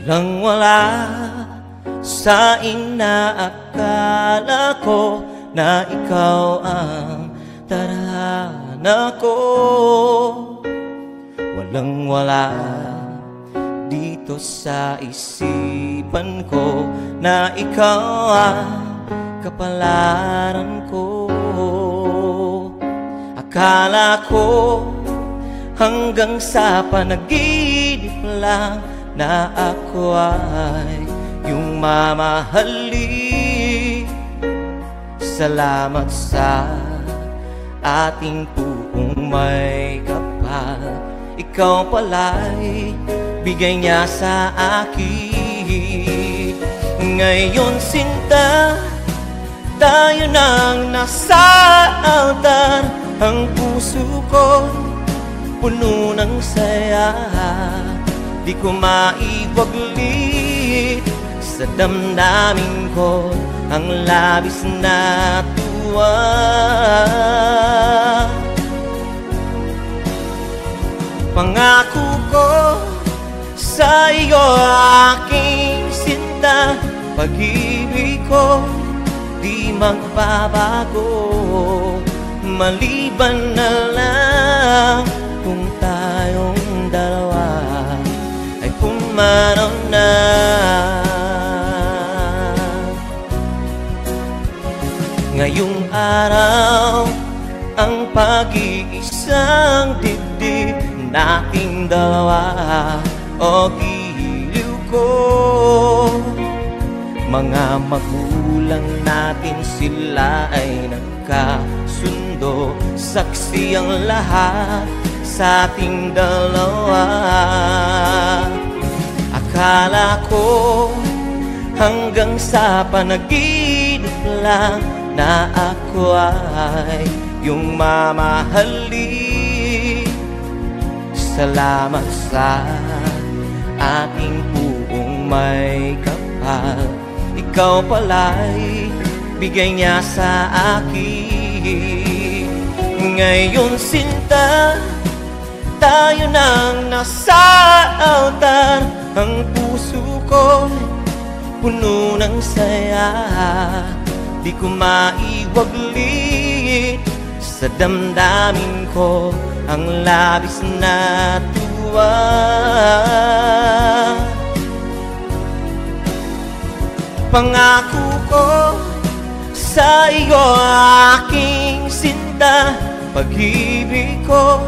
Walang wala sa inaakala ko na ikaw ang tadhana ko. Walang wala dito sa isipan ko na ikaw ang kapalaran ko. Akala ko hanggang sa panaginip lang na ako ay yung mamahali. Salamat sa ating puong may kapal, ikaw pala'y bigay niya sa akin. Ngayon sinta, tayo nang nasa altar. Ang puso ko puno ng saya, di ko maiwaglit sa damdamin ko ang labis na tuwa. Pangako ko sa iyo aking sinta, pag-ibig ko di magbabago, maliban na lang kung tayong dalawa ay pumanaw na. Ngayong araw ang pag-iisang dibdib nating dalawa o giliw ko. Mga magulang natin sila ay nagkasundo, saksi ang lahat sa ating dalawa. Akala ko hanggang sa panaginip lang na ako ay yung mamahali. Salamat sa ating puong may kapal, ikaw pala'y bigay niya sa akin. Ngayon sinta, tayo nang nasa altar. Ang puso ko puno ng saya, di ko maiwaglit sa damdamin ko ang labis na tuwa. Pangako ko sa iyo aking sinta, pag-ibig ko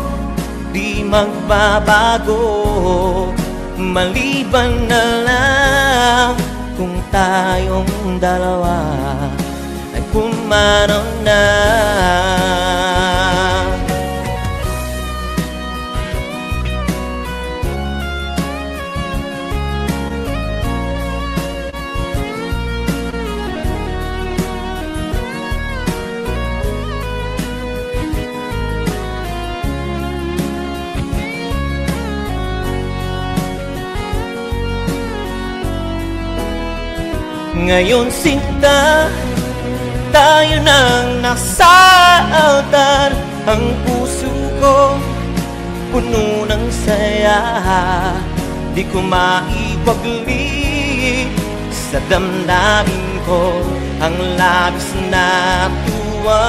di magbabago, maliban na lang kung tayong dalawa ay pumanaw na. Ngayon sinta, tayo nang nasa altar. Ang puso ko puno ng saya, di ko maiwaglit sa damdamin ko ang labis na tuwa.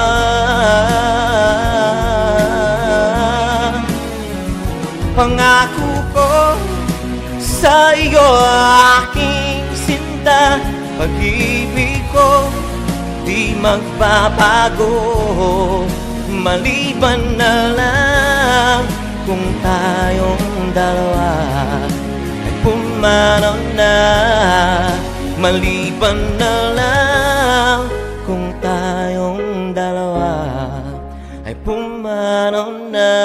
Pangako ko sa iyo aking sinta, pag-ibig ko di magbabago, maliban na lang kung tayong dalawa ay pumanaw na. Maliban na lang kung tayong dalawa ay pumanaw na.